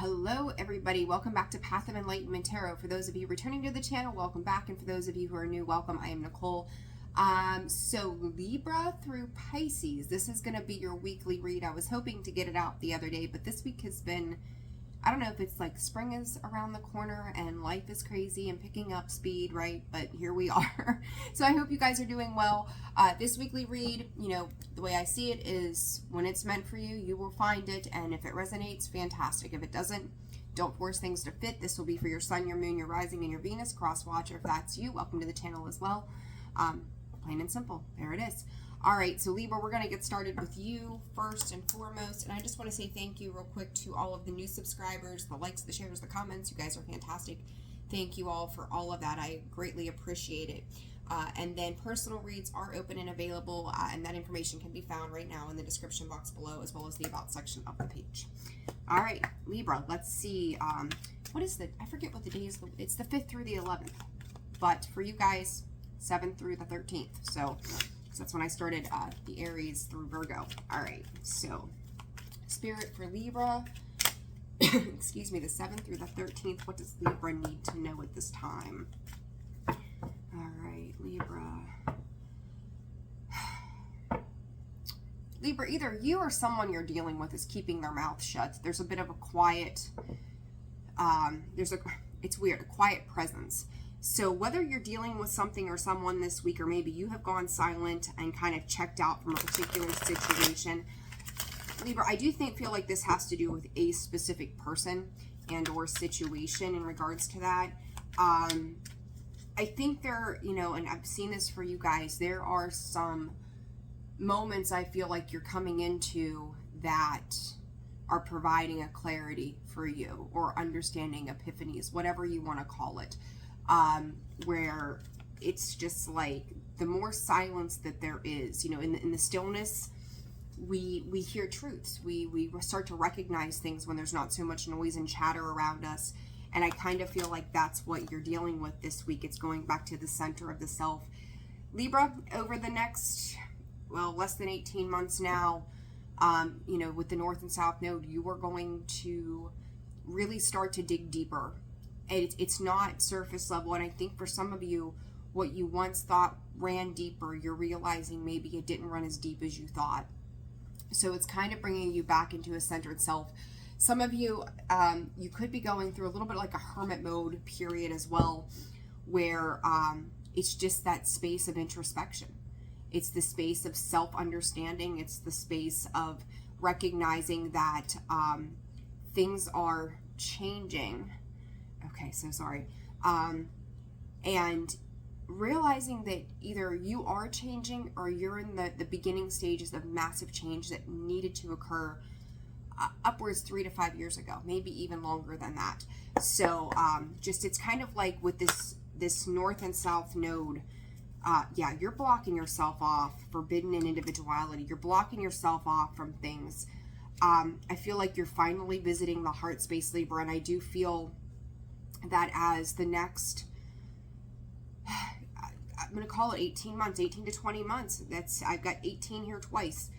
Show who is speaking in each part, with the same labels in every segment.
Speaker 1: Hello everybody, welcome back to Path of Enlightenment Tarot. For those of you returning to the channel, welcome back, and for those of you who are new, welcome. I am Nicole. So Libra through Pisces, this is going to be your weekly read. I was hoping to get it out the other day, but this week has been, I don't know if it's like spring is around the corner and life is crazy and picking up speed, right? But here we are. So I hope you guys are doing well. This weekly read, you know, the way I see it is when it's meant for you, you will find it. And if it resonates, fantastic. If it doesn't, don't force things to fit. This will be for your sun, your moon, your rising, and your Venus. Cross watcher, if that's you, welcome to the channel as well. Plain and simple. There it is. All right, so Libra, we're going to get started with you first and foremost. And I just want to say thank you real quick to all of the new subscribers, the likes, the shares, the comments. You guys are fantastic. Thank you all for all of that. I greatly appreciate it. And then personal reads are open and available, and that information can be found right now in the description box below, as well as the about section of the page. All right, Libra, let's see. What is I forget what the day is. It's the 5th through the 11th. But for you guys, 7th through the 13th. So that's when I started the Aries through Virgo. All right, so Spirit for Libra, excuse me, the 7th through the 13th. What does Libra need to know at this time? All right, Libra. Libra, either you or someone you're dealing with is keeping their mouth shut. There's a bit of a quiet, it's weird, a quiet presence. So whether you're dealing with something or someone this week, or maybe you have gone silent and kind of checked out from a particular situation, Libra, I do feel like this has to do with a specific person and or situation in regards to that. I think there, you know, and I've seen this for you guys, there are some moments I feel like you're coming into that are providing a clarity for you, or understanding, epiphanies, whatever you want to call it. Where it's just like the more silence that there is, you know, in the stillness, we hear truths. We start to recognize things when there's not so much noise and chatter around us. And I kind of feel like that's what you're dealing with this week. It's going back to the center of the self. Libra, over the next, well, less than 18 months now, you know, with the North and South Node, you are going to really start to dig deeper. It's not surface level, and I think for some of you, what you once thought ran deeper, you're realizing maybe it didn't run as deep as you thought. So it's kind of bringing you back into a centered self. Some of you, you could be going through a little bit like a hermit mode period as well, where it's just that space of introspection. It's the space of self-understanding. It's the space of recognizing that things are changing. Okay, so sorry. And realizing that either you are changing or you're in the beginning stages of massive change that needed to occur upwards 3 to 5 years ago, maybe even longer than that. So just, it's kind of like with this North and South Node, yeah, you're blocking yourself off, forbidden in individuality. You're blocking yourself off from things. I feel like you're finally visiting the heart space, Libra, and I do feel that as the next, I'm going to call it 18 months, 18 to 20 months. I've got 18 here twice.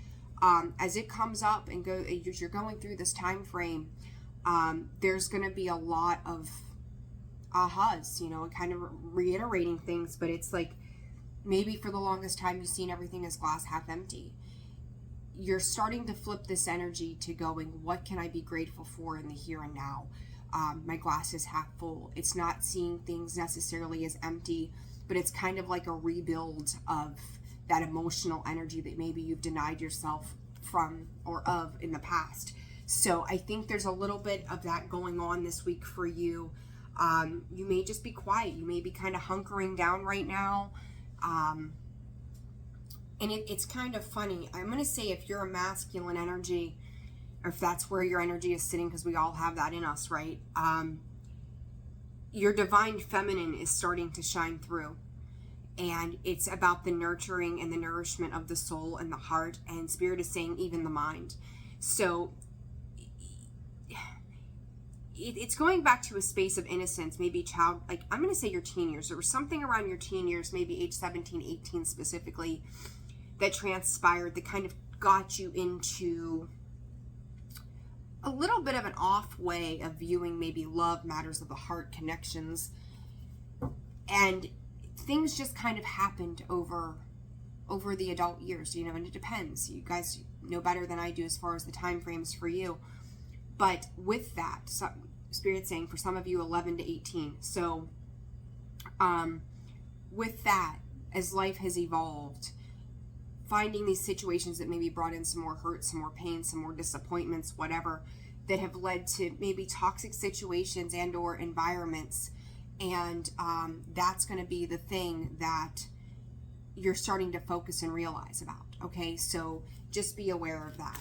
Speaker 1: As it comes up and as you're going through this time frame, there's going to be a lot of ahas, you know, kind of reiterating things, but it's like maybe for the longest time you've seen everything as glass half empty. You're starting to flip this energy to going, what can I be grateful for in the here and now? My glass is half full. It's not seeing things necessarily as empty, but it's kind of like a rebuild of that emotional energy that maybe you've denied yourself from or of in the past. So I think there's a little bit of that going on this week for you. You may just be quiet. You may be kind of hunkering down right now. And it's kind of funny. I'm going to say if you're a masculine energy, or if that's where your energy is sitting, because we all have that in us, right? Your divine feminine is starting to shine through. And it's about the nurturing and the nourishment of the soul and the heart, and Spirit is saying even the mind. So it's going back to a space of innocence, maybe like I'm going to say your teen years. There was something around your teen years, maybe age 17, 18 specifically, that transpired that kind of got you into a little bit of an off way of viewing maybe love, matters of the heart, connections, and things just kind of happened over the adult years, you know, and it depends. You guys know better than I do as far as the time frames for you. But with that, so, Spirit's saying for some of you 11 to 18. So with that, as life has evolved, finding these situations that maybe brought in some more hurt, some more pain, some more disappointments, whatever, that have led to maybe toxic situations and or environments. And that's going to be the thing that you're starting to focus and realize about. Okay, so just be aware of that.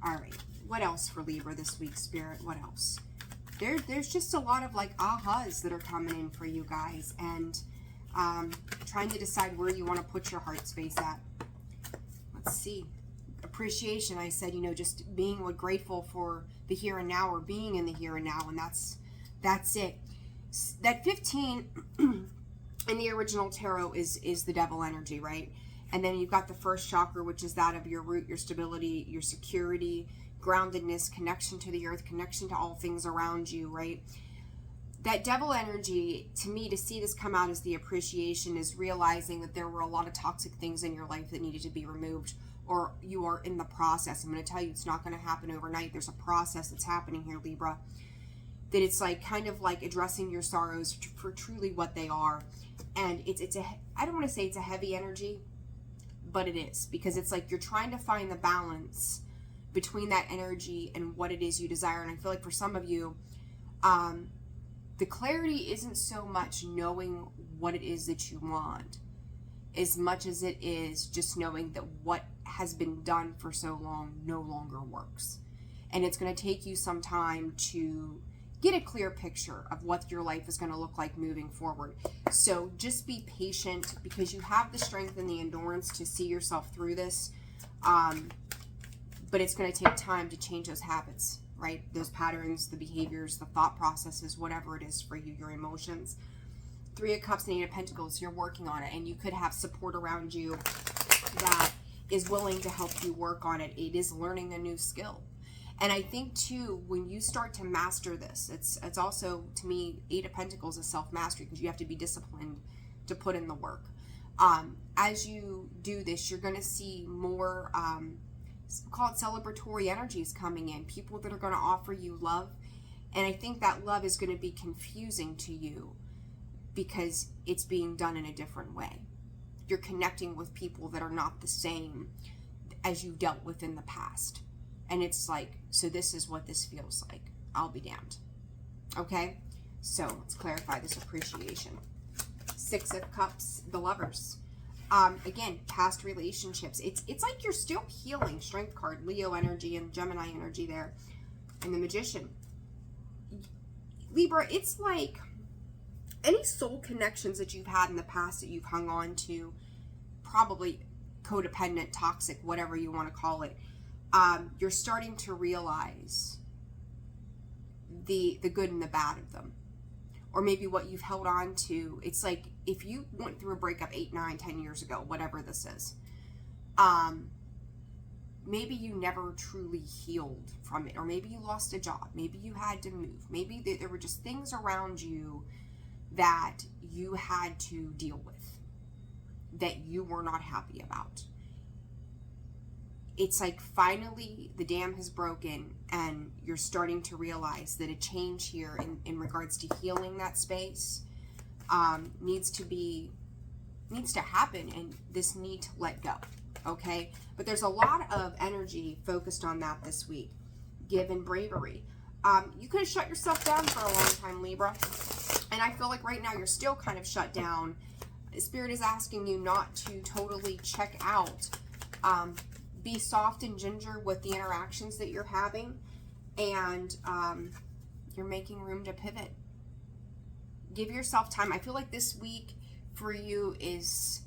Speaker 1: All right, what else for Libra this week, Spirit? What else? There's just a lot of like ahas that are coming in for you guys, and trying to decide where you want to put your heart space at. Let's see. Appreciation, I said, you know, just being grateful for the here and now, or being in the here and now, and that's it. That 15 in the original tarot is the devil energy, right? And then you've got the first chakra, which is that of your root, your stability, your security, groundedness, connection to the earth, connection to all things around you, right? That devil energy, to me, to see this come out as the appreciation, is realizing that there were a lot of toxic things in your life that needed to be removed, or you are in the process. I'm going to tell you, it's not going to happen overnight. There's a process that's happening here, Libra. That it's like kind of like addressing your sorrows for truly what they are. And I don't want to say it's a heavy energy, but it is, because it's like you're trying to find the balance between that energy and what it is you desire. And I feel like for some of you, the clarity isn't so much knowing what it is that you want, as much as it is just knowing that what has been done for so long no longer works. And it's going to take you some time to get a clear picture of what your life is going to look like moving forward. So just be patient, because you have the strength and the endurance to see yourself through this. But it's going to take time to change those habits, right? Those patterns, the behaviors, the thought processes, whatever it is for you, your emotions. 3 of Cups and 8 of Pentacles, you're working on it, and you could have support around you that is willing to help you work on it. It is learning a new skill. And I think too, when you start to master this, it's also, to me, 8 of Pentacles is self-mastery, because you have to be disciplined to put in the work. As you do this, you're going to see more, call it celebratory energies coming in, people that are going to offer you love. And I think that love is going to be confusing to you, because it's being done in a different way. You're connecting with people that are not the same as you dealt with in the past. And it's like, so this is what this feels like. I'll be damned. Okay? So let's clarify this appreciation. 6 of Cups, the Lovers. Again, past relationships. It's like you're still healing. Strength card, Leo energy and Gemini energy there. And the Magician. Libra, it's like any soul connections that you've had in the past that you've hung on to, probably codependent, toxic, whatever you want to call it. You're starting to realize the good and the bad of them, or maybe what you've held on to. It's like if you went through a breakup 8, 9, 10 years ago, whatever this is, maybe you never truly healed from it, or maybe you lost a job, maybe you had to move, maybe there were just things around you that you had to deal with that you were not happy about. It's like finally the dam has broken, and you're starting to realize that a change here in regards to healing that space needs to happen, and this need to let go. Okay, but there's a lot of energy focused on that this week. Give and bravery. You could have shut yourself down for a long time, Libra, and I feel like right now you're still kind of shut down. Spirit is asking you not to totally check out. Be soft and ginger with the interactions that you're having, and you're making room to pivot. Give yourself time. I feel like this week for you is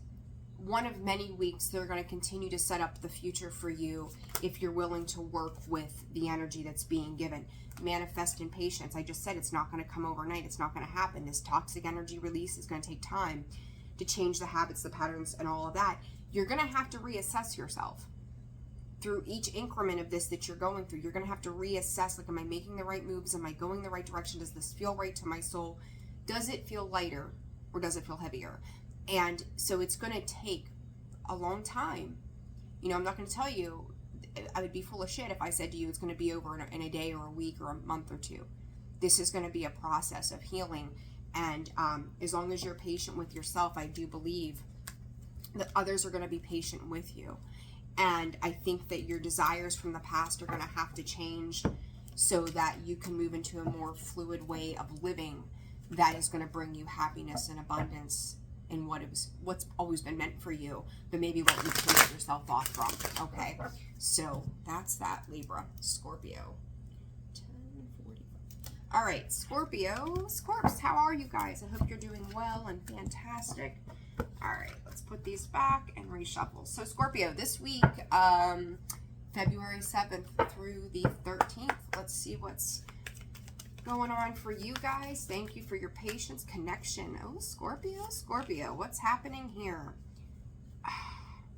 Speaker 1: one of many weeks that are going to continue to set up the future for you if you're willing to work with the energy that's being given. Manifest in patience. I just said it's not going to come overnight. It's not going to happen. This toxic energy release is going to take time to change the habits, the patterns, and all of that. You're going to have to reassess yourself. through each increment of this that you're going through, you're going to have to reassess, like, am I making the right moves? Am I going the right direction? Does this feel right to my soul? Does it feel lighter or does it feel heavier? And so it's going to take a long time. You know, I'm not going to tell you, I would be full of shit if I said to you it's going to be over in a day or a week or a month or two. This is going to be a process of healing. And as long as you're patient with yourself, I do believe that others are going to be patient with you. And I think that your desires from the past are going to have to change so that you can move into a more fluid way of living that is going to bring you happiness and abundance in what's always been meant for you, but maybe what you take yourself off from. Okay, so that's that, Libra. Scorpio. 10:45. All right, Scorpio. Scorps, how are you guys? I hope you're doing well and fantastic. All right, let's put these back and reshuffle. So Scorpio, this week, February 7th through the 13th. Let's see what's going on for you guys. Thank you for your patience. Connection. Oh, Scorpio, Scorpio, what's happening here?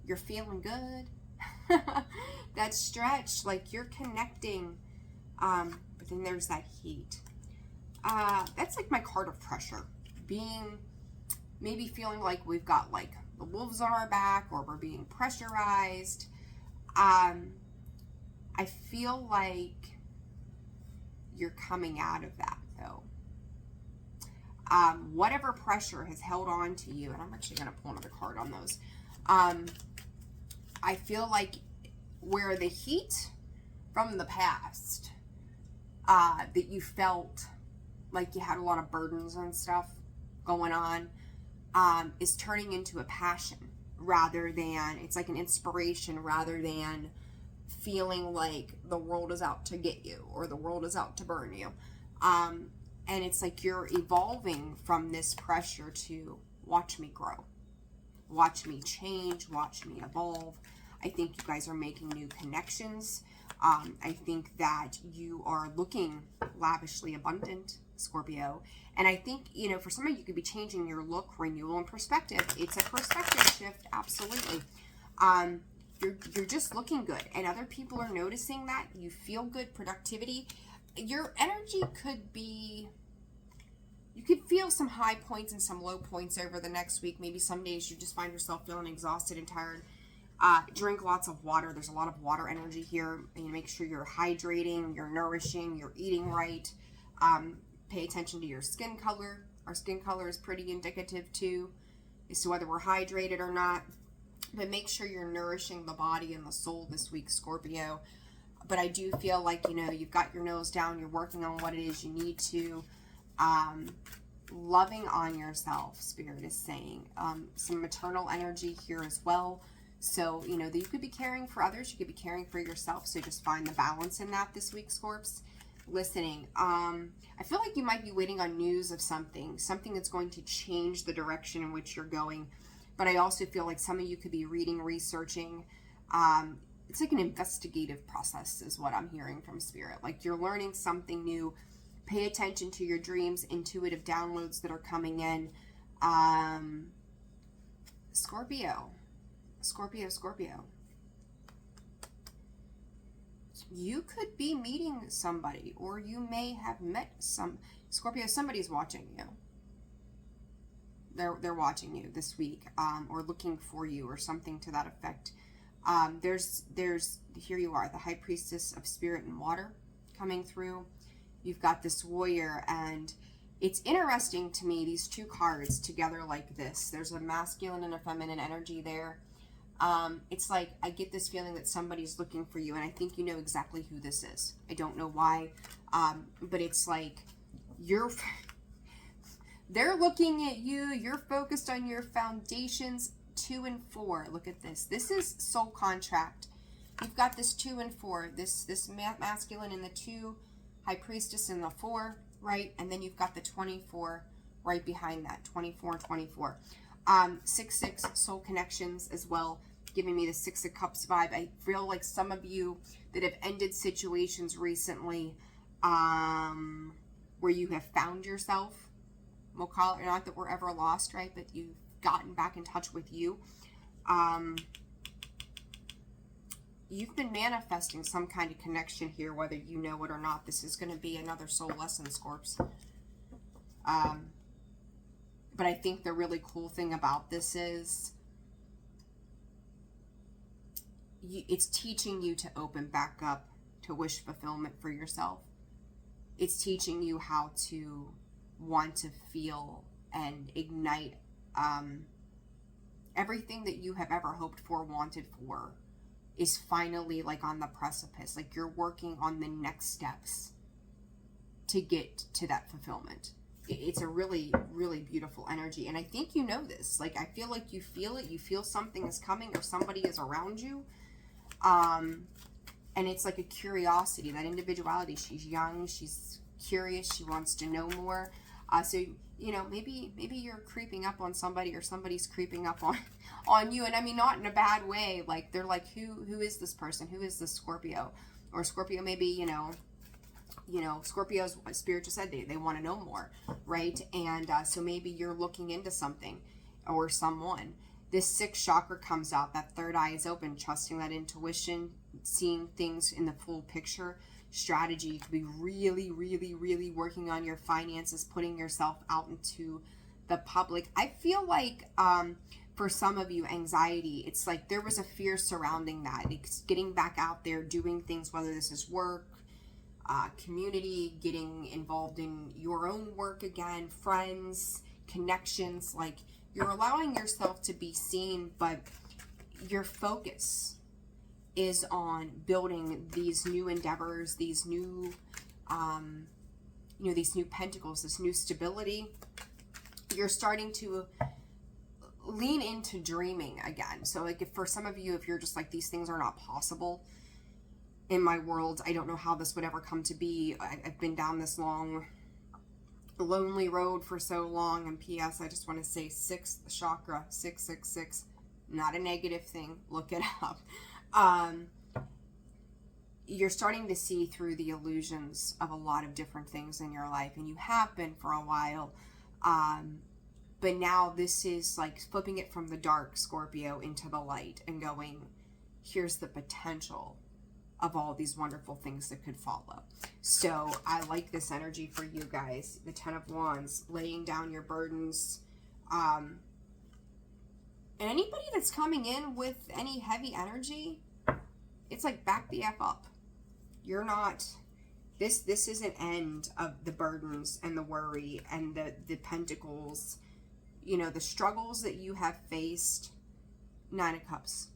Speaker 1: You're feeling good. That stretch, like you're connecting, but then there's that heat. That's like my card of pressure. Maybe feeling like we've got like the wolves on our back, or we're being pressurized. I feel like you're coming out of that, though. Whatever pressure has held on to you, and I'm actually going to pull another card on those. I feel like where the heat from the past, that you felt like you had a lot of burdens and stuff going on, is turning into a passion rather than, it's like an inspiration rather than feeling like the world is out to get you or the world is out to burn you. And it's like you're evolving from this pressure to watch me grow, watch me change, watch me evolve. I think you guys are making new connections. I think that you are looking lavishly abundant, Scorpio. And I think, you know, for some of you could be changing your look, renewal, and perspective. It's a perspective shift, absolutely. You're just looking good, and other people are noticing that. You feel good, productivity. Your energy could be, you could feel some high points and some low points over the next week. Maybe some days you just find yourself feeling exhausted and tired. Drink lots of water. There's a lot of water energy here. And you make sure you're hydrating, you're nourishing, you're eating right. Pay attention to your skin color. Our skin color is pretty indicative too, as to whether we're hydrated or not. But make sure you're nourishing the body and the soul this week, Scorpio. But I do feel like, you know, you've got your nose down, you're working on what it is you need to. Loving on yourself, Spirit is saying. Some maternal energy here as well. So, you know, that you could be caring for others, you could be caring for yourself. So just find the balance in that this week, Scorps. Listening. I feel like you might be waiting on news of something that's going to change the direction in which you're going. But I also feel like some of you could be reading, researching. It's like an investigative process is what I'm hearing from Spirit. Like you're learning something new. Pay attention to your dreams, intuitive downloads that are coming in. Scorpio. Scorpio, Scorpio. You could be meeting somebody, or you may have met some Scorpio. Somebody's watching you. They're watching you this week, or looking for you, or something to that effect. There's here you are, the High Priestess of Spirit and Water coming through. You've got this warrior, and it's interesting to me, these two cards together like this. There's a masculine and a feminine energy there. It's like I get this feeling that somebody's looking for you, and I think you know exactly who this is. I don't know why, but it's like they're looking at you. You're focused on your foundations. 2 and 4. Look at this. This is soul contract. You've got this 2 and 4. This masculine in the 2, High Priestess in the 4, right? And then you've got the 24 right behind that. 24 and 24. 6-6 soul connections as well, giving me the 6 of Cups vibe. I feel like some of you that have ended situations recently, where you have found yourself, we'll call it, not that we're ever lost, right? But you've gotten back in touch with you. you've been manifesting some kind of connection here, whether you know it or not. This is going to be another soul lesson, Scorps. But I think the really cool thing about this is it's teaching you to open back up to wish fulfillment for yourself. It's teaching you how to want to feel and ignite everything that you have ever hoped for, wanted for, is finally like on the precipice. Like you're working on the next steps to get to that fulfillment. It's a really, really beautiful energy. And I think you know this. Like, I feel like you feel it. You feel something is coming or somebody is around you. And it's like a curiosity, that individuality. She's young. She's curious. She wants to know more. So, you know, maybe you're creeping up on somebody or somebody's creeping up on you. And I mean, not in a bad way. Like, they're like, who is this person? Who is this Scorpio? Or Scorpio, maybe, you know, Scorpios, Spirit just said they want to know more, right? And so maybe you're looking into something or someone. This 6th chakra comes out. That third eye is open, trusting that intuition, seeing things in the full picture. Strategy. You could be really, really, really working on your finances, putting yourself out into the public. I feel like for some of you, anxiety, it's like there was a fear surrounding that. It's getting back out there, doing things, whether this is work, community, getting involved in your own work again, friends, connections. Like, you're allowing yourself to be seen, but your focus is on building these new endeavors, these new, these new pentacles, this new stability. You're starting to lean into dreaming again. So like, if for some of you, if you're just like, these things are not possible in my world, I don't know how this would ever come to be. I've been down this long, lonely road for so long. And P.S., I just want to say 6th chakra, 666, not a negative thing. Look it up. You're starting to see through the illusions of a lot of different things in your life, and you have been for a while. But now this is like flipping it from the dark, Scorpio, into the light and going, here's the potential of all these wonderful things that could follow. So I like this energy for you guys. The 10 of Wands, laying down your burdens. And anybody that's coming in with any heavy energy, it's like, back the F up. You're not, this is an end of the burdens and the worry and the pentacles, you know, the struggles that you have faced. 9 of Cups.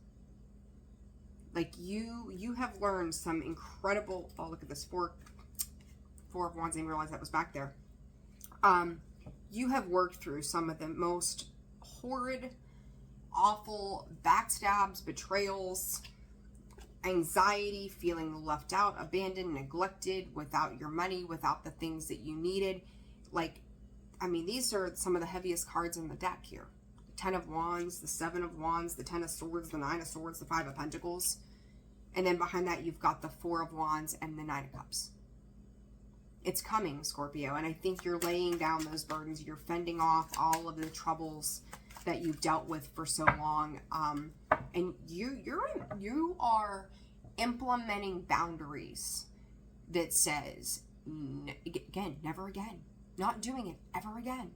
Speaker 1: Like, you have learned some incredible, oh, look at this, 4 of Wands, I didn't realize that was back there. You have worked through some of the most horrid, awful backstabs, betrayals, anxiety, feeling left out, abandoned, neglected, without your money, without the things that you needed. Like, I mean, these are some of the heaviest cards in the deck here. The 10 of Wands, the 7 of Wands, the 10 of Swords, the 9 of Swords, the 5 of Pentacles. And then behind that, you've got the 4 of Wands and the 9 of Cups. It's coming, Scorpio. And I think you're laying down those burdens. You're fending off all of the troubles that you've dealt with for so long. And you are implementing boundaries that says, again, never again. Not doing it ever again.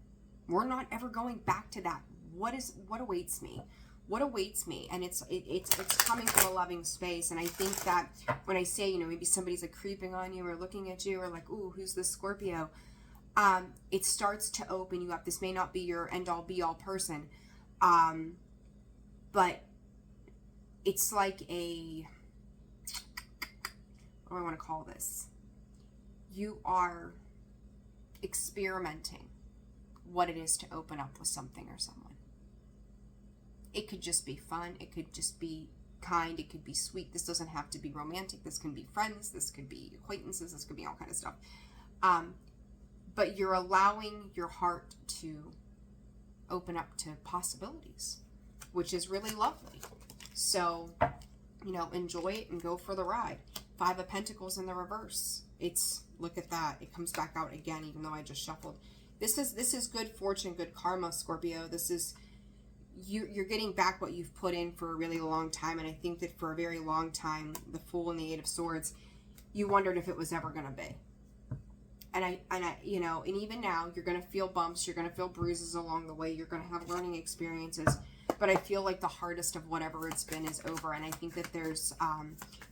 Speaker 1: We're not ever going back to that. What awaits me? What awaits me? And it's coming from a loving space. And I think that when I say, you know, maybe somebody's like creeping on you or looking at you or like, ooh, who's this Scorpio? It starts to open you up. This may not be your end all be all person. But it's like a, what do I want to call this? You are experimenting what it is to open up with something or someone. It could just be fun. It could just be kind. It could be sweet. This doesn't have to be romantic. This can be friends. This could be acquaintances. This could be all kind of stuff. But you're allowing your heart to open up to possibilities, which is really lovely. So, you know, enjoy it and go for the ride. 5 of Pentacles in the reverse. It's, look at that. It comes back out again, even though I just shuffled. This is good fortune, good karma, Scorpio. This is, you're getting back what you've put in for a really long time. And I think that for a very long time, the Fool and the Eight of Swords, you wondered if it was ever going to be. And I, you know, and even now, you're going to feel bumps, you're going to feel bruises along the way, you're going to have learning experiences, but I feel like the hardest of whatever it's been is over. And I think that there's,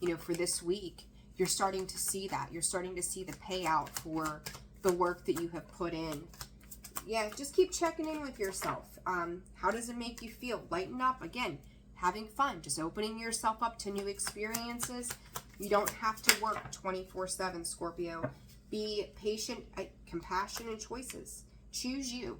Speaker 1: you know, for this week, you're starting to see that. You're starting to see the payout for the work that you have put in. Yeah, just keep checking in with yourself. How does it make you feel? Lighten up. Again, having fun, just opening yourself up to new experiences. You don't have to work 24/7, Scorpio. Be patient, compassionate choices. Choose you.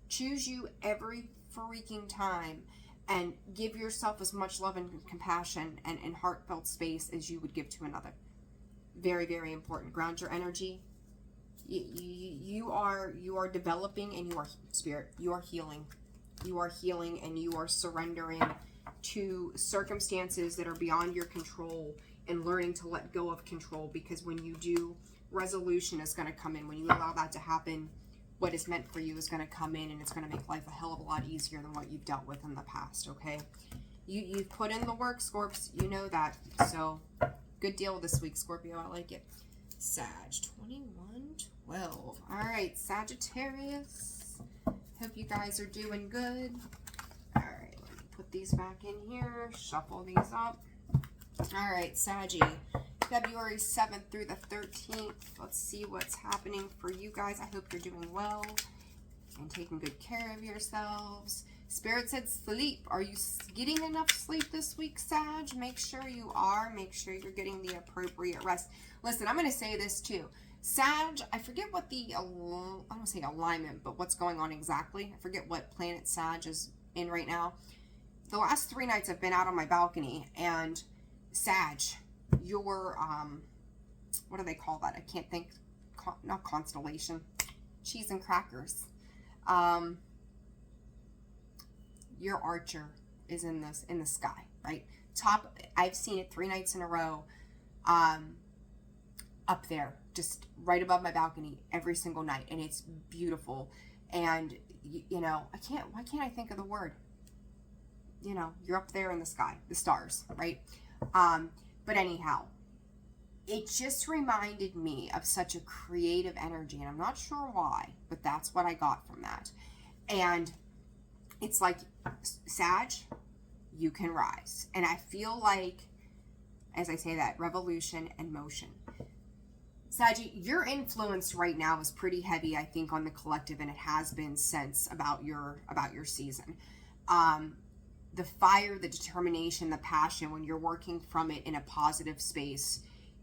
Speaker 1: Choose you every freaking time, and give yourself as much love and compassion and heartfelt space as you would give to another. Very, very important. Ground your energy. You are developing, and you are spirit. You are healing. You are healing, and you are surrendering to circumstances that are beyond your control and learning to let go of control, because when you do, resolution is going to come in. When you allow that to happen, what is meant for you is going to come in, and it's going to make life a hell of a lot easier than what you've dealt with in the past, okay? You've put in the work, Scorps. You know that. So, good deal this week, Scorpio. I like it. Sag, 21/12. All right, Sagittarius. Hope you guys are doing good. All right, let me put these back in here. Shuffle these up. All right, Saggy. February 7th through the 13th. Let's see what's happening for you guys. I hope you're doing well and taking good care of yourselves. Spirit said sleep. Are you getting enough sleep this week, Sag? Make sure you are. Make sure you're getting the appropriate rest. Listen, I'm going to say this too. Sag, I forget what the, I don't want to say alignment, but what's going on exactly. I forget what planet Sag is in right now. The last 3 nights I've been out on my balcony, and Sag, your, what do they call that? I can't think, not constellation, cheese and crackers. Your Archer is in the sky, right? Top, I've seen it 3 nights in a row, up there, just right above my balcony every single night. And it's beautiful. And, you know, why can't I think of the word? You know, you're up there in the sky, the stars, right? But anyhow, it just reminded me of such a creative energy, and I'm not sure why, but that's what I got from that. And it's like, Sag, you can rise. And I feel like, as I say that, revolution and motion. Sag, your influence right now is pretty heavy, I think, on the collective, and it has been since about your season. The fire, the determination, the passion, when you're working from it in a positive space,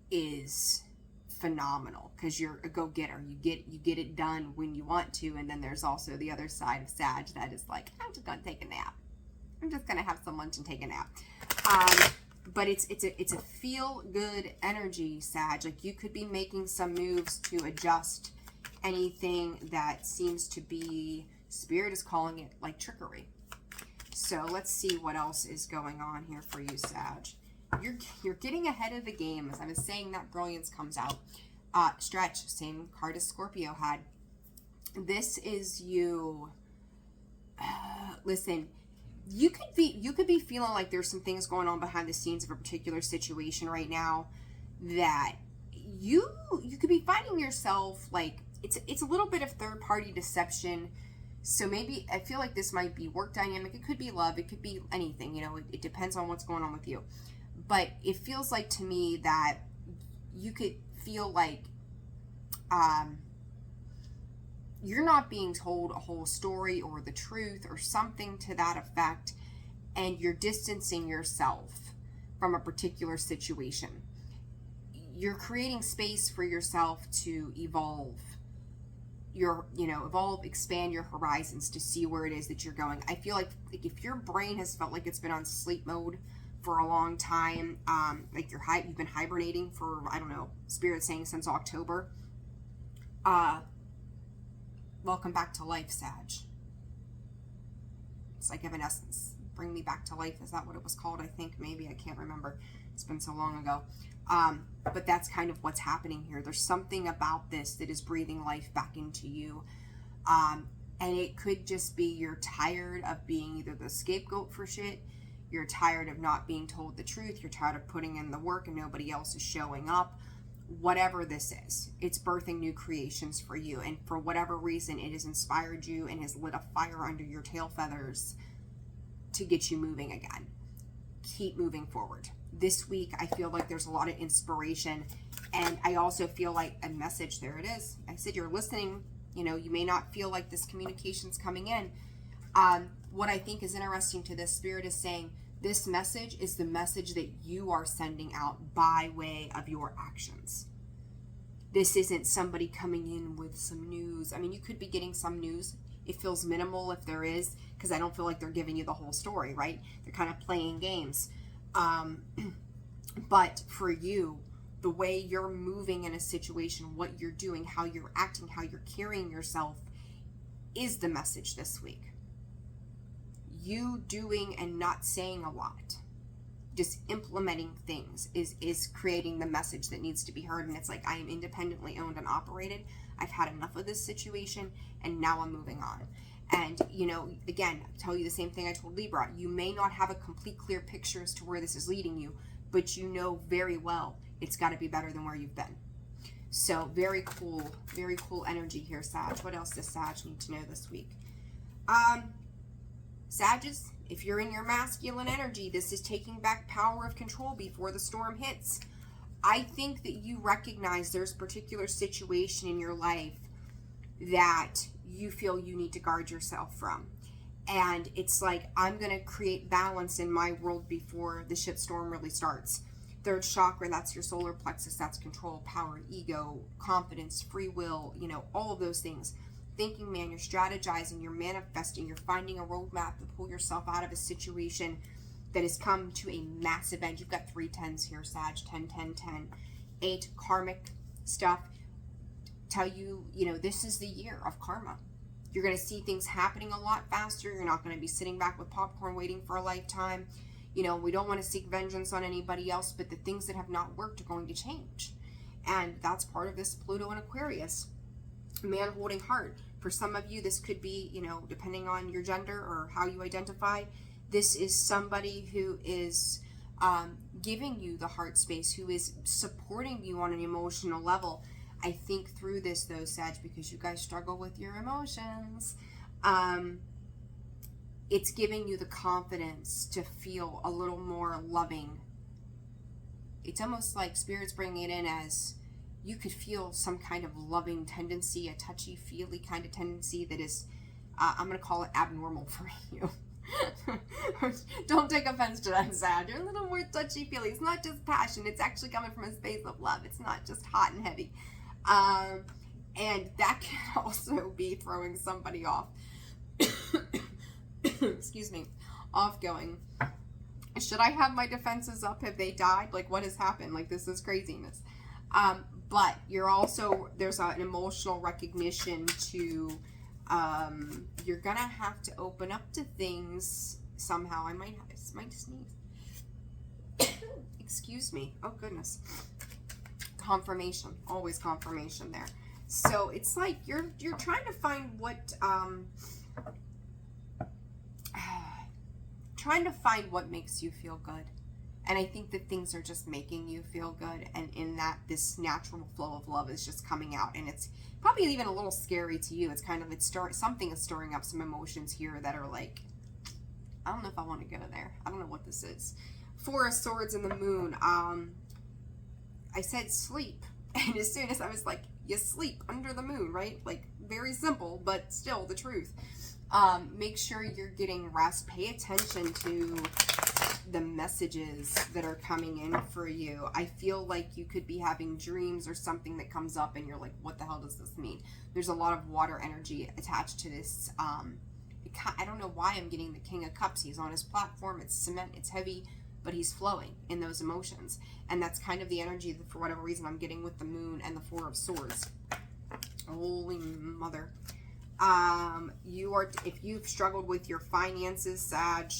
Speaker 1: is phenomenal, because you're a go-getter. You get it done when you want to. And then there's also the other side of Sag that is like, I'm just gonna take a nap. I'm just gonna have some lunch and take a nap. But it's a feel good energy, Sag. Like, you could be making some moves to adjust anything that seems to be, Spirit is calling it like trickery. So let's see what else is going on here for you, Sag. You're getting ahead of the game. As I was saying, that brilliance comes out. Stretch, same card as Scorpio had. This is you. Listen, you could be feeling like there's some things going on behind the scenes of a particular situation right now that you could be finding yourself like, it's a little bit of third party deception. So maybe, I feel like this might be work dynamic. It could be love. It could be anything. You know, it depends on what's going on with you. But it feels like to me that you could feel like you're not being told a whole story or the truth or something to that effect, and you're distancing yourself from a particular situation. You're creating space for yourself to evolve. Expand your horizons to see where it is that you're going. I feel like if your brain has felt like it's been on sleep mode for a long time, like you've been hibernating for, I don't know, Spirit saying since October, welcome back to life, Sag. It's like Evanescence. Bring me back to life. Is that what it was called? I think maybe. I can't remember. It's been so long ago. But that's kind of what's happening here. There's something about this that is breathing life back into you. And it could just be you're tired of being either the scapegoat for shit, you're tired of not being told the truth, you're tired of putting in the work and nobody else is showing up. Whatever this is, it's birthing new creations for you. And for whatever reason, it has inspired you and has lit a fire under your tail feathers to get you moving again. Keep moving forward. This week, I feel like there's a lot of inspiration. And I also feel like a message, there it is. I said you're listening. You know, you may not feel like this communication's coming in. What I think is interesting to this, Spirit is saying, this message is the message that you are sending out by way of your actions. This isn't somebody coming in with some news. I mean, you could be getting some news. It feels minimal if there is, because I don't feel like they're giving you the whole story, right? They're kind of playing games. But for you, the way you're moving in a situation, what you're doing, how you're acting, how you're carrying yourself is the message this week. You doing and not saying a lot, just implementing things is creating the message that needs to be heard. And it's like, I am independently owned and operated. I've had enough of this situation and now I'm moving on. And, you know, again, I tell you the same thing I told Libra. You may not have a complete clear picture as to where this is leading you, but you know very well it's got to be better than where you've been. So very cool energy here, Sag. What else does Sag need to know this week? Sagittarius, if you're in your masculine energy, this is taking back power of control before the storm hits. I think that you recognize there's a particular situation in your life that you feel you need to guard yourself from. And it's like, I'm going to create balance in my world before the shitstorm really starts. Third chakra, that's your solar plexus, that's control, power, ego, confidence, free will, you know, all of those things. Thinking, man, you're strategizing, you're manifesting, you're finding a roadmap to pull yourself out of a situation that has come to a massive end. You've got 3 10s here, Sag, 10, 10, 10. 8, karmic stuff. Tell you, you know, this is the year of karma. You're going to see things happening a lot faster. You're not going to be sitting back with popcorn waiting for a lifetime. You know, we don't want to seek vengeance on anybody else, but the things that have not worked are going to change. And that's part of this Pluto and Aquarius. Man holding heart. For some of you, this could be, you know, depending on your gender or how you identify, this is somebody who is giving you the heart space, who is supporting you on an emotional level. I think through this, though, Sag, because you guys struggle with your emotions, it's giving you the confidence to feel a little more loving. It's almost like Spirit's bringing it in as you could feel some kind of loving tendency, a touchy-feely kind of tendency that is, I'm going to call it abnormal for you. Don't take offense to that, Sag. You're a little more touchy-feely. It's not just passion. It's actually coming from a space of love. It's not just hot and heavy. And that can also be throwing somebody off. Excuse me. Off going, should I have my defenses up? Have they died? Like, what has happened? Like, this is craziness. But you're also, there's an emotional recognition to, you're gonna have to open up to things somehow. I might sneeze. Excuse me. Oh, goodness. Confirmation. Always confirmation there. So it's like you're trying to find what, makes you feel good. And I think that things are just making you feel good. And in that, this natural flow of love is just coming out. And it's probably even a little scary to you. It's kind of, something is stirring up some emotions here that are like, I don't know if I want to go there. I don't know what this is. 4 of Swords and the Moon. I said sleep. And as soon as I was like, you sleep under the moon, right? Like, very simple, but still the truth. Make sure you're getting rest. Pay attention to the messages that are coming in for you. I feel like you could be having dreams or something that comes up and you're like, what the hell does this mean? There's a lot of water energy attached to this. I don't know why I'm getting the King of Cups. He's on his platform. It's cement. It's heavy, but he's flowing in those emotions. And that's kind of the energy that, for whatever reason, I'm getting with the moon and the 4 of Swords. Holy mother. If you've struggled with your finances, Sag,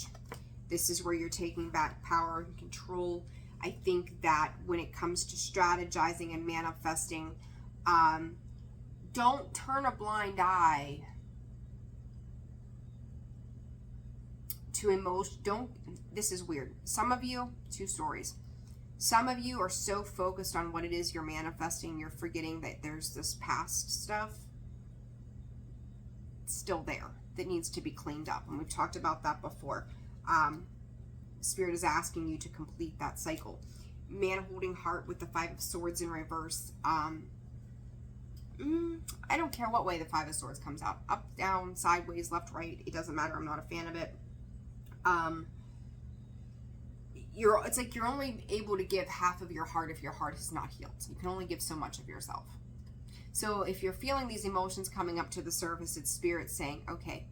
Speaker 1: this is where you're taking back power and control. I think that when it comes to strategizing and manifesting, don't turn a blind eye this is weird. Some of you, two stories. Some of you are so focused on what it is you're manifesting, you're forgetting that there's this past stuff still there that needs to be cleaned up. And we've talked about that before. Spirit is asking you to complete that cycle. Man holding heart with the Five of Swords in reverse. I don't care what way the Five of Swords comes out. Up, down, sideways, left, right. It doesn't matter. I'm not a fan of it. It's like you're only able to give half of your heart if your heart is not healed. You can only give so much of yourself. So if you're feeling these emotions coming up to the surface, it's Spirit saying, okay,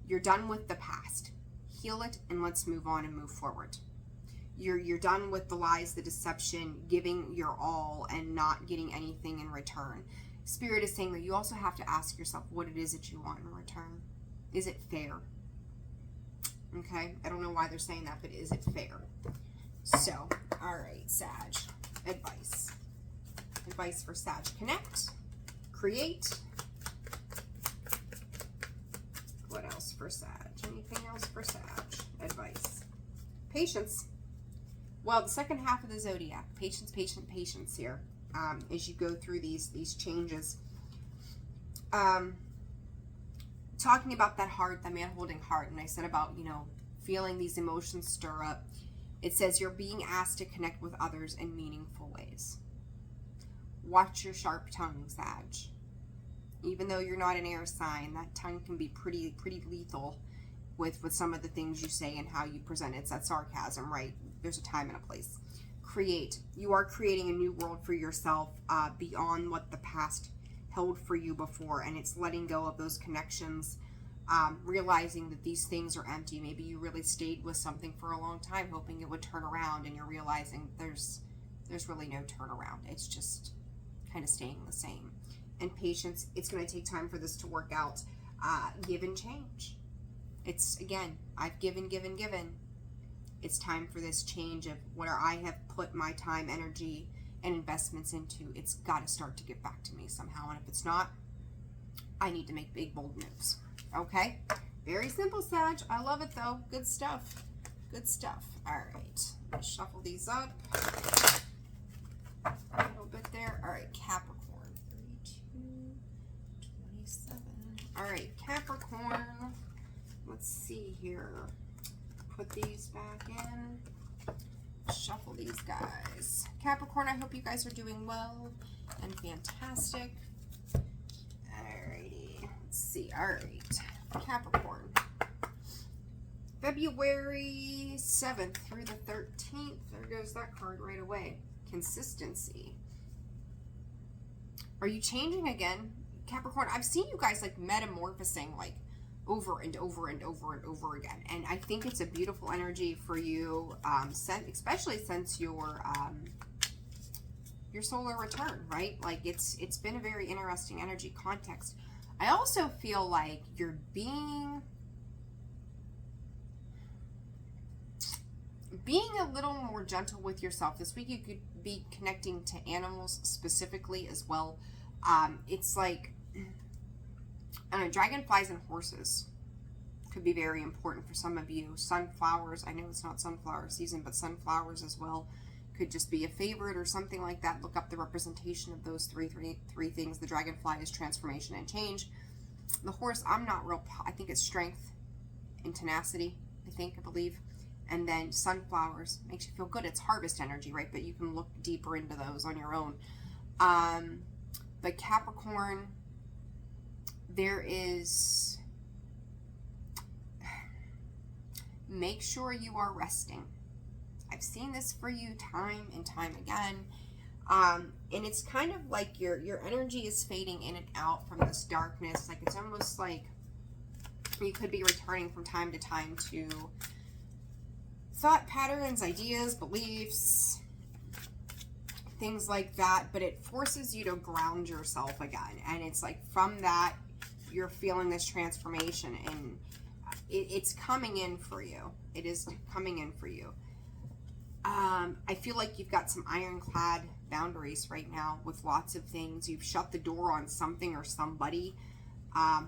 Speaker 1: you're done with the past. Heal it and let's move on and move forward. You're done with the lies, the deception, giving your all and not getting anything in return. Spirit is saying that you also have to ask yourself what it is that you want in return. Is it fair? Okay, I don't know why they're saying that, but is it fair? So, all right, Sag, advice. Advice for Sag. Connect, create. What else for Sag? Anything else for Sag? Advice. Patience. Well, the second half of the zodiac, patience, patience here, as you go through these changes. Talking about that heart, that man holding heart, and I said about, feeling these emotions stir up. It says you're being asked to connect with others in meaningful ways. Watch your sharp tongue, Sag. Even though you're not an air sign, that tongue can be pretty lethal with some of the things you say and how you present it. It's that sarcasm, right? There's a time and a place. Create. You are creating a new world for yourself beyond what the past held for you before, and it's letting go of those connections, realizing that these things are empty. Maybe you really stayed with something for a long time hoping it would turn around, and you're realizing there's really no turnaround. It's just kind of staying the same. And patience, it's going to take time for this to work out. Give and change. It's, again, I've given. It's time for this change of where I have put my time, energy, and investments into. It's got to start to get back to me somehow. And if it's not, I need to make big, bold moves. Okay? Very simple, Sag. I love it, though. Good stuff. Good stuff. All right. Let's shuffle these up. A little bit there. All right. Capricorn. 32, 27. All right. Capricorn. Let's see here. Put these back in. Shuffle these guys. Capricorn, I hope you guys are doing well and fantastic. Alrighty. Let's see. Alright. Capricorn. February 7th through the 13th. There goes that card right away. Consistency. Are you changing again? Capricorn, I've seen you guys like metamorphosing like over and over and over and over again, and I think it's a beautiful energy for you, especially since your solar return, right? Like it's been a very interesting energy context. I also feel like you're being a little more gentle with yourself this week. You could be connecting to animals specifically as well. It's like, I don't know, dragonflies and horses could be very important for some of you. Sunflowers, I know it's not sunflower season, but sunflowers as well could just be a favorite or something like that. Look up the representation of those three things. The dragonfly is transformation and change. The horse, I'm not real, I think it's strength and tenacity, I believe. And then sunflowers makes you feel good. It's harvest energy, right? But you can look deeper into those on your own. But Capricorn, there is, make sure you are resting. I've seen this for you time and time again. And it's kind of like your energy is fading in and out from this darkness. Like it's almost like you could be returning from time to time to thought patterns, ideas, beliefs, things like that. But it forces you to ground yourself again. And it's like from that, you're feeling this transformation, and it's coming in for you. It is coming in for you. I feel like you've got some ironclad boundaries right now with lots of things. You've shut the door on something or somebody.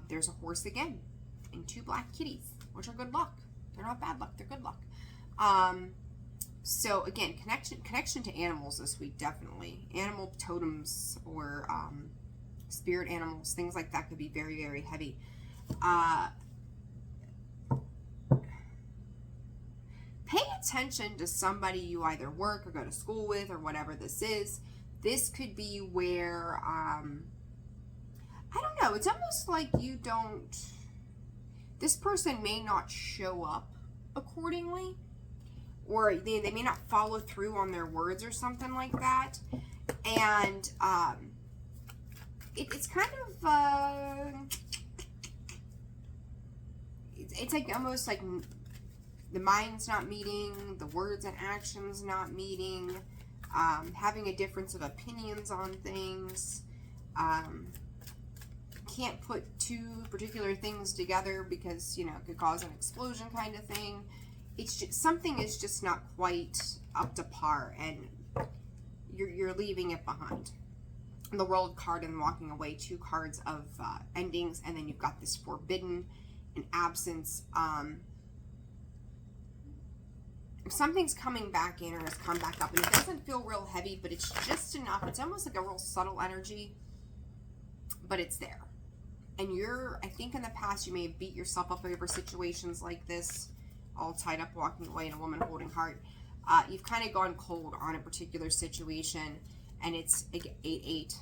Speaker 1: There's a horse again and 2 black kitties, which are good luck. They're not bad luck. They're good luck. So again, connection to animals this week, definitely. Animal totems or spirit animals, things like that could be very, very heavy. Pay attention to somebody you either work or go to school with or whatever this is. This could be where, I don't know, it's almost like this person may not show up accordingly, or they may not follow through on their words or something like that. And it's kind of, it's like almost like the mind's not meeting, the words and actions not meeting, having a difference of opinions on things, can't put two particular things together because, you know, it could cause an explosion kind of thing. It's just, something is just not quite up to par, and you're leaving it behind. The World card and walking away, 2 cards of endings, and then you've got this forbidden and absence. Something's coming back in or has come back up, and it doesn't feel real heavy, but it's just enough. It's almost like a real subtle energy, but it's there. And I think in the past you may have beat yourself up over situations like this, all tied up, walking away, and a woman holding heart. You've kind of gone cold on a particular situation, and it's 8-8.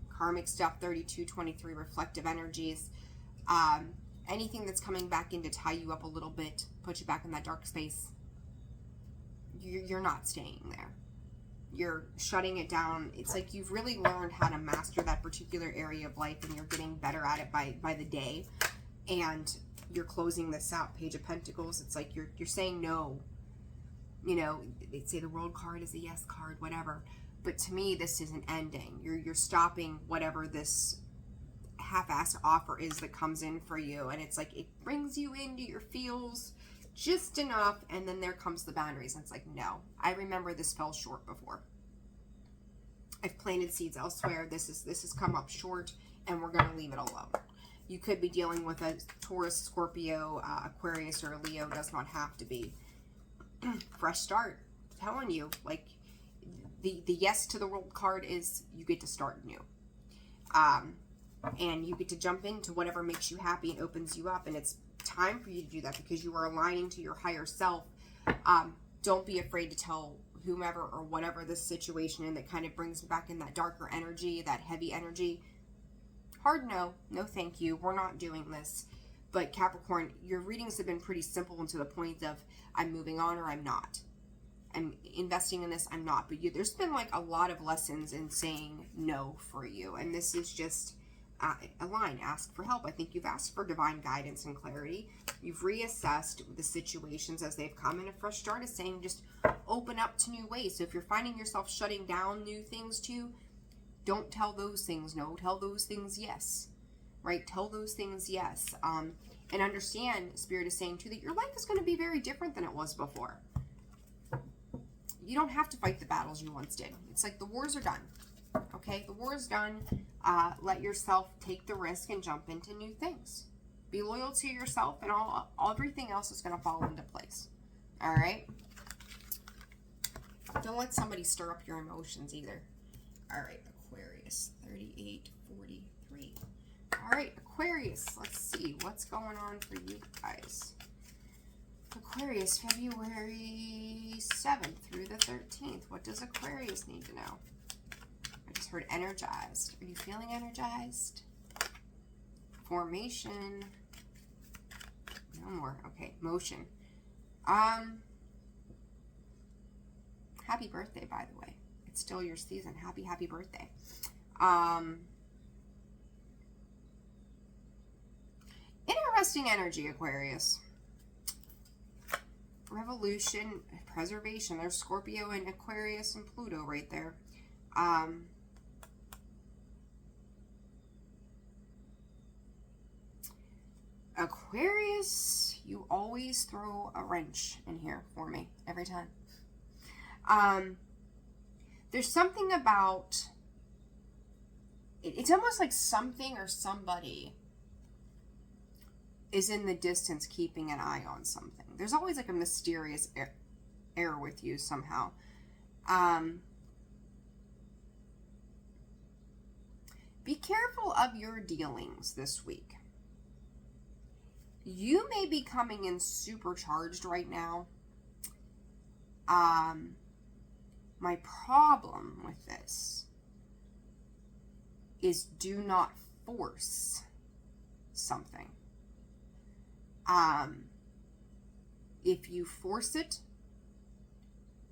Speaker 1: Karmic stuff, 32-23, reflective energies. Anything that's coming back in to tie you up a little bit, put you back in that dark space, you're not staying there. You're shutting it down. It's like you've really learned how to master that particular area of life, and you're getting better at it by the day. And you're closing this out. Page of Pentacles. It's like you're saying no. You know, they'd say the World card is a yes card, whatever. But to me, this is an ending. You're stopping whatever this half-assed offer is that comes in for you, and it's like it brings you into your feels just enough, and then there comes the boundaries, and it's like, no, I remember this fell short before. I've planted seeds elsewhere. This has come up short, and we're going to leave it alone. You could be dealing with a Taurus, Scorpio, Aquarius, or a Leo. Does not have to be. Fresh start. I'm telling you, like, the yes to the World card is you get to start new. And you get to jump into whatever makes you happy and opens you up, and it's time for you to do that because you are aligning to your higher self. Don't be afraid to tell whomever or whatever this situation in that kind of brings back in that darker energy, that heavy energy. Hard no thank you, we're not doing this. But Capricorn, your readings have been pretty simple and to the point of I'm moving on or I'm not. I'm investing in this, I'm not. But there's been like a lot of lessons in saying no for you, and this is just a line. Ask for help. I think you've asked for divine guidance and clarity. You've reassessed the situations as they've come, and a fresh start is saying just open up to new ways. So if you're finding yourself shutting down new things too, don't tell those things no, tell those things yes, right? Tell those things yes. And understand, Spirit is saying too, that your life is going to be very different than it was before. You don't have to fight the battles you once did. It's like the wars are done. Okay, the war is done. Let yourself take the risk and jump into new things. Be loyal to yourself, and everything else is going to fall into place. All right? Don't let somebody stir up your emotions either. All right, Aquarius, 3843. All right, Aquarius, let's see what's going on for you guys. Aquarius, February 7th through the 13th. What does Aquarius need to know? I just heard energized. Are you feeling energized? Formation. No more. Okay, motion. Happy birthday, by the way. It's still your season. Happy birthday. Interesting energy, Aquarius. Revolution, preservation. There's Scorpio and Aquarius and Pluto right there. Aquarius, you always throw a wrench in here for me every time. There's something about it's almost like something or somebody is in the distance keeping an eye on something. There's always like a mysterious air with you somehow. Be careful of your dealings this week. You may be coming in supercharged right now. My problem with this is do not force something. If you force it,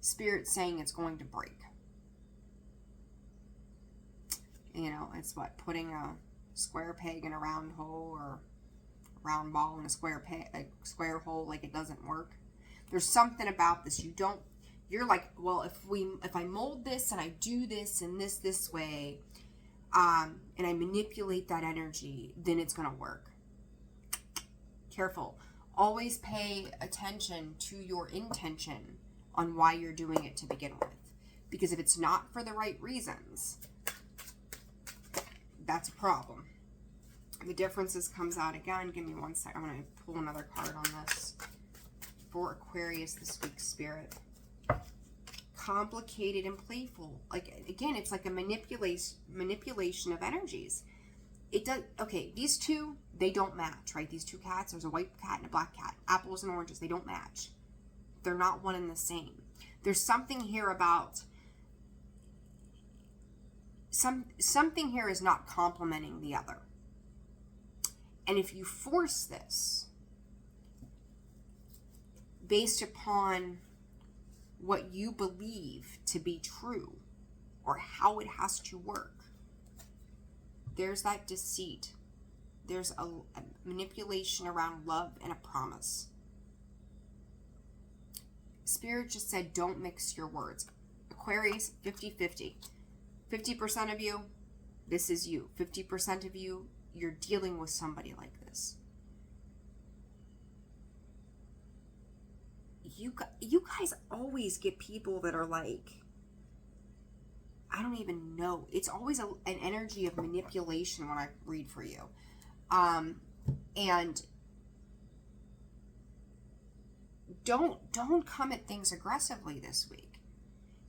Speaker 1: Spirit's saying it's going to break. You know, it's what, putting a square peg in a round hole, or a round ball in a square hole, like it doesn't work. There's something about this. You're like, well, if I mold this and I do this and this way, and I manipulate that energy, then it's going to work. Careful. Always pay attention to your intention on why you're doing it to begin with. Because if it's not for the right reasons, that's a problem. The differences comes out again. Give me 1 second. I'm going to pull another card on this. For Aquarius this week, Spirit. Complicated and playful. Like, again, it's like a manipulation of energies. It does, okay, these two, they don't match, right? These two cats, there's a white cat and a black cat. Apples and oranges, they don't match. They're not one and the same. There's something here about, something here is not complementing the other. And if you force this, based upon what you believe to be true, or how it has to work, there's that deceit. There's a manipulation around love and a promise. Spirit just said, don't mix your words. Aquarius, 50-50. 50% of you, this is you. 50% of you, you're dealing with somebody like this. You guys always get people that are like, I don't even know. It's always an energy of manipulation when I read for you. And don't come at things aggressively this week.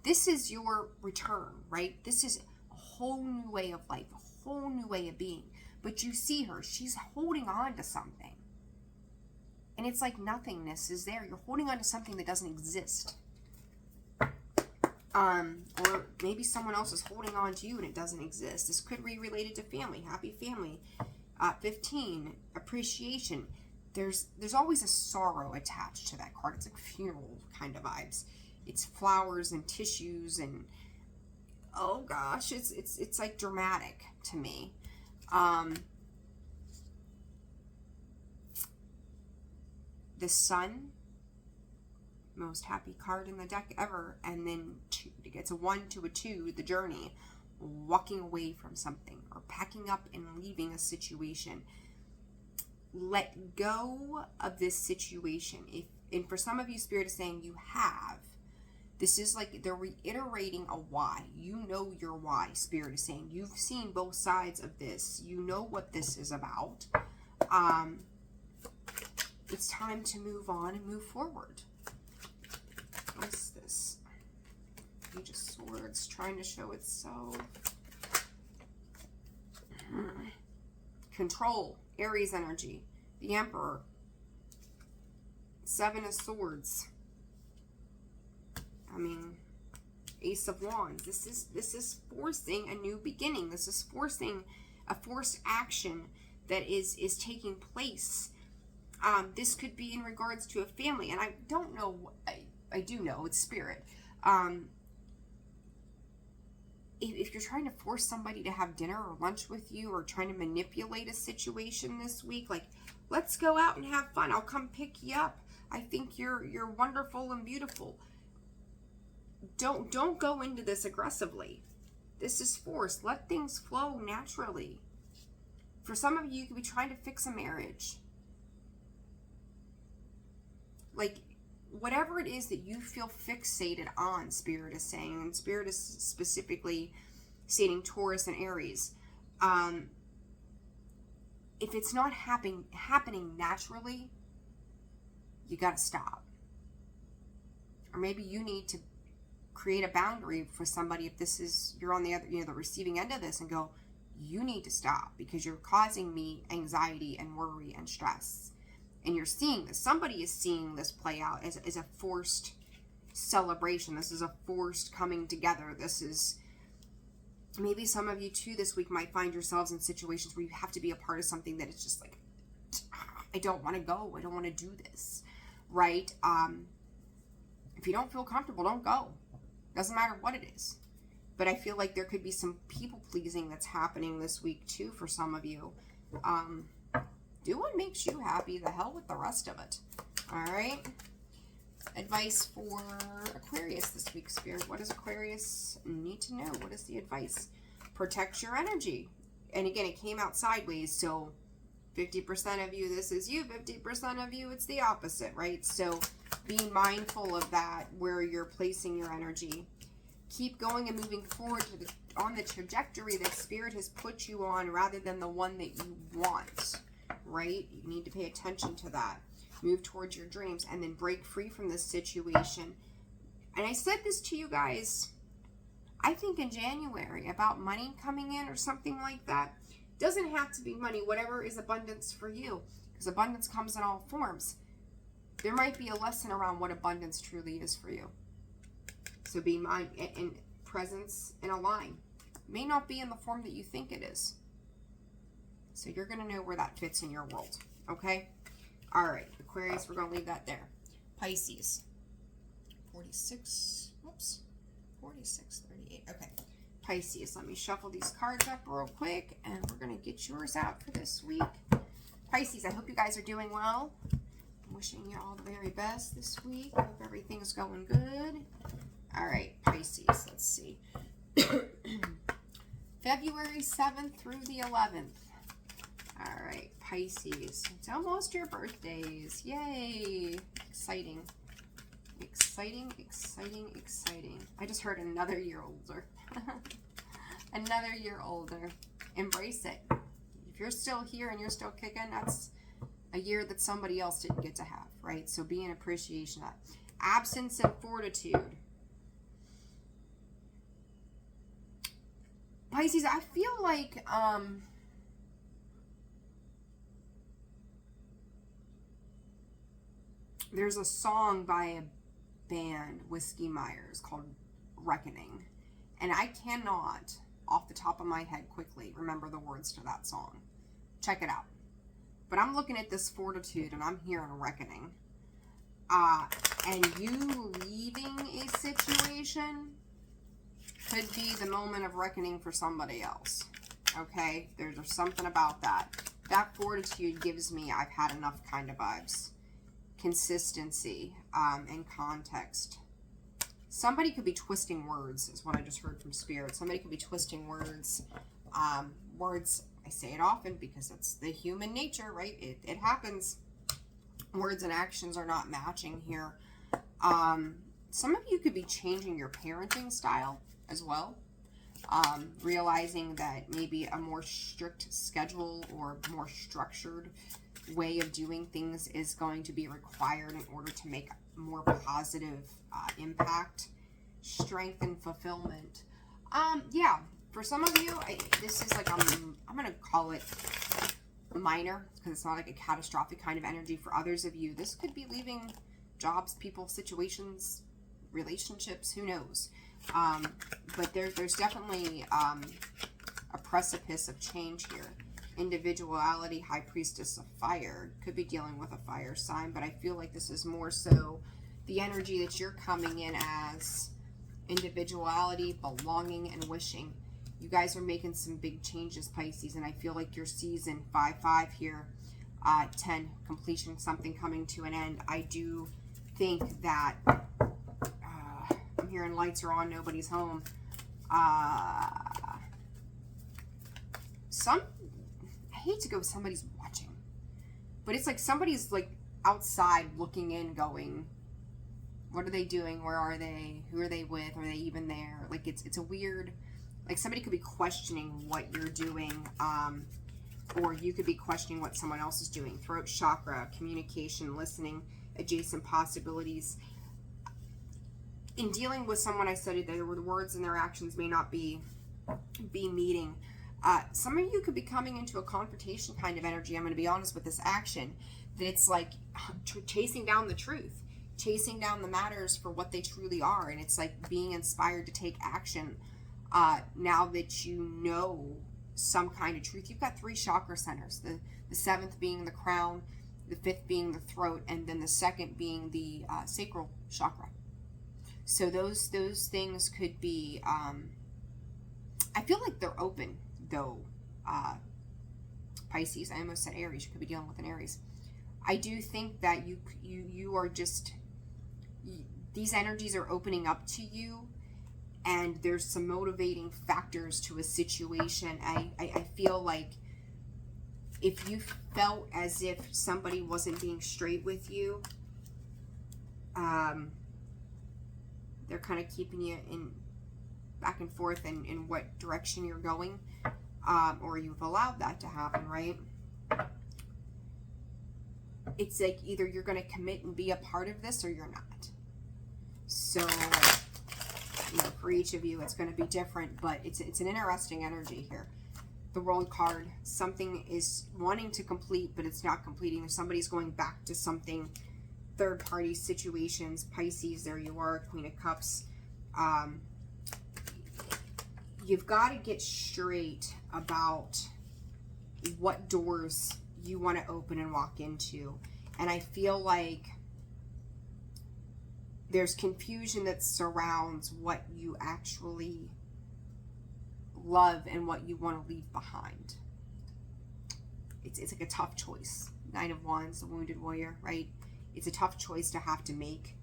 Speaker 1: This is your return, right? This is a whole new way of life, a whole new way of being. But you see her, she's holding on to something. And it's like nothingness is there. You're holding on to something that doesn't exist. Or maybe someone else is holding on to you and it doesn't exist. This could be related to family, happy family. 15, appreciation. There's always a sorrow attached to that card. It's like funeral kind of vibes. It's flowers and tissues and, oh gosh, it's like dramatic to me. The Sun, most happy card in the deck ever, and then it gets a 1 to a 2, the Journey, walking away from something or packing up and leaving a situation. Let go of this situation. And for some of you, Spirit is saying you have. This is like they're reiterating a why. You know your why, Spirit is saying. You've seen both sides of this. You know what this is about. It's time to move on and move forward. What's this? Page of Swords, trying to show itself. Control, Aries energy. The Emperor. 7 of Swords. I mean, Ace of Wands. This is forcing a new beginning. This is forcing a forced action that is taking place. This could be in regards to a family, and I don't know. I do know it's Spirit. If you're trying to force somebody to have dinner or lunch with you, or trying to manipulate a situation this week, like, let's go out and have fun. I'll come pick you up. I think you're wonderful and beautiful. Don't go into this aggressively. This is forced. Let things flow naturally. For some of you could be trying to fix a marriage. Like, whatever it is that you feel fixated on, Spirit is saying, and Spirit is specifically stating Taurus and Aries, if it's not happening naturally, you got to stop. Or maybe you need to create a boundary for somebody if this is, you're on the other, the receiving end of this, and go, you need to stop because you're causing me anxiety and worry and stress. And you're seeing this. Somebody is seeing this play out as a forced celebration. This is a forced coming together. This is, maybe some of you too this week might find yourselves in situations where you have to be a part of something that is just like, I don't want to go. I don't want to do this. Right? If you don't feel comfortable, don't go. Doesn't matter what it is. But I feel like there could be some people pleasing that's happening this week too for some of you. Do what makes you happy. The hell with the rest of it. All right. Advice for Aquarius this week, Spirit. What does Aquarius need to know? What is the advice? Protect your energy. And again, it came out sideways. So 50% of you, this is you. 50% of you, it's the opposite, right? So be mindful of that, where you're placing your energy. Keep going and moving forward on the trajectory that Spirit has put you on, rather than the one that you want, right? You need to pay attention to that. Move towards your dreams, and then break free from this situation. And I said this to you guys, I think in January, about money coming in or something like that. Doesn't have to be money, whatever is abundance for you, because abundance comes in all forms. There might be a lesson around what abundance truly is for you. So be mindful, and presence and align. May not be in the form that you think it is. So you're going to know where that fits in your world. Okay? All right. Aquarius, we're going to leave that there. Pisces. 46. Whoops. 46, 38. Okay. Pisces. Let me shuffle these cards up real quick, and we're going to get yours out for this week. Pisces, I hope you guys are doing well. I'm wishing you all the very best this week. I hope everything's going good. All right, Pisces, let's see. February 7th through the 11th. All right, Pisces. It's almost your birthdays. Yay. Exciting. Exciting, exciting, exciting. I just heard another year older. Another year older. Embrace it. If you're still here and you're still kicking, that's a year that somebody else didn't get to have, right? So be in appreciation of that. Absence and fortitude. Pisces, I feel like there's a song by a band, Whiskey Myers, called Reckoning. And I cannot, off the top of my head quickly, remember the words to that song. Check it out. But I'm looking at this fortitude and I'm hearing reckoning. And you leaving a situation could be the moment of reckoning for somebody else. Okay? There's something about that. That fortitude gives me I've had enough kind of vibes. Consistency and context. Somebody could be twisting words, is what I just heard from Spirit. Somebody could be twisting words. Words, I say it often because it's the human nature, right? It happens. Words and actions are not matching here. Some of you could be changing your parenting style as well. Realizing that maybe a more strict schedule or more structured way of doing things is going to be required in order to make more positive impact, strength, and fulfillment. Yeah, for some of you, this is like, I'm going to call it minor, because it's not like a catastrophic kind of energy. For others of you, this could be leaving jobs, people, situations, relationships, who knows. But there's definitely a precipice of change here. Individuality, High Priestess of Fire, could be dealing with a fire sign, but I feel like this is more so the energy that you're coming in as individuality, belonging, and wishing. You guys are making some big changes, Pisces, and I feel like your season 5-5 here, 10, completion, something coming to an end. I do think that I'm hearing lights are on, nobody's home. I hate to go, somebody's watching, but it's like somebody's like outside looking in going, what are they doing? Where are they? Who are they with? Are they even there? Like it's a weird, like somebody could be questioning what you're doing. or you could be questioning what someone else is doing. Throat chakra, communication, listening, adjacent possibilities. In dealing with someone, I studied that the words and their actions may not be meeting. Some of you could be coming into a confrontation kind of energy. I'm going to be honest with this action, that it's like chasing down the truth, chasing down the matters for what they truly are. And it's like being inspired to take action now that you know some kind of truth. You've got 3 chakra centers, the 7th being the crown, the 5th being the throat, and then the 2nd being the sacral chakra. So those things could be, I feel like they're open though. Pisces, I almost said Aries, you could be dealing with an Aries. I do think that you are just, these energies are opening up to you, and there's some motivating factors to a situation. I feel like if you felt as if somebody wasn't being straight with you, they're kind of keeping you in back and forth in what direction you're going, or you've allowed that to happen, right? It's like either you're going to commit and be a part of this, or you're not. So, you know, for each of you, it's going to be different, but it's an interesting energy here. The World card, something is wanting to complete, but it's not completing. Somebody's going back to something, third-party situations. Pisces, there you are, Queen of Cups. You've got to get straight about what doors you want to open and walk into. And I feel like there's confusion that surrounds what you actually love and what you want to leave behind. It's like a tough choice. 9 of Wands, the wounded warrior, right? It's a tough choice to have to make,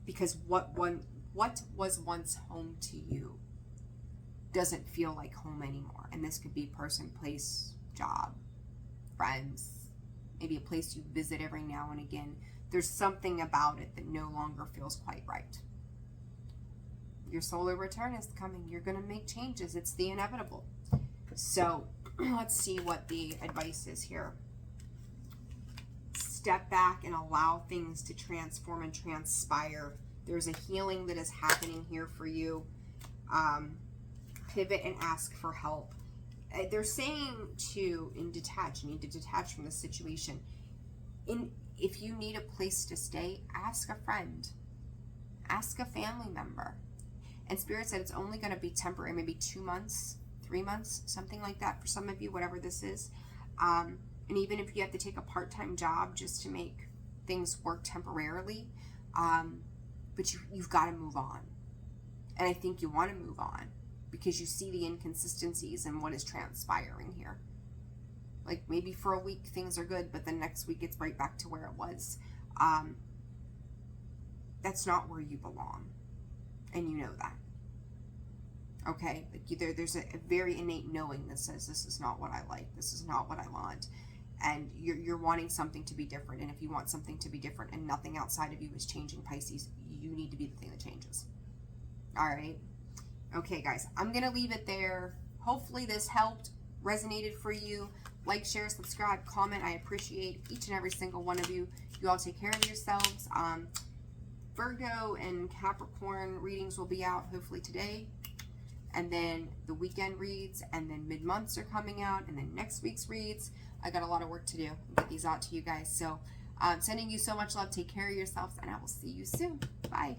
Speaker 1: because what was once home to you doesn't feel like home anymore. And this could be person, place, job, friends, maybe a place you visit every now and again. There's something about it that no longer feels quite right. Your solar return is coming. You're going to make changes. It's the inevitable. So let's see what the advice is here. Step back and allow things to transform and transpire. There's a healing that is happening here for you. Pivot and ask for help. They're saying to detach. You need to detach from the situation. If you need a place to stay, ask a friend. Ask a family member. And Spirit said it's only going to be temporary, maybe 2 months, 3 months, something like that for some of you, whatever this is. And even if you have to take a part-time job just to make things work temporarily, but you've got to move on. And I think you want to move on because you see the inconsistencies in what is transpiring here. Like maybe for a week things are good, but then next week it's right back to where it was. That's not where you belong. And you know that. Okay? Like there's a very innate knowing that says this is not what I like. This is not what I want. And you're wanting something to be different. And if you want something to be different and nothing outside of you is changing, Pisces, you need to be the thing that changes. All right? Okay, guys. I'm going to leave it there. Hopefully this helped, resonated for you. Like, share, subscribe, comment. I appreciate each and every single one of you. You all take care of yourselves. Virgo and Capricorn readings will be out hopefully today. And then the weekend reads, and then mid-months are coming out, and then next week's reads. I got a lot of work to do and get these out to you guys. So sending you so much love. Take care of yourselves, and I will see you soon. Bye.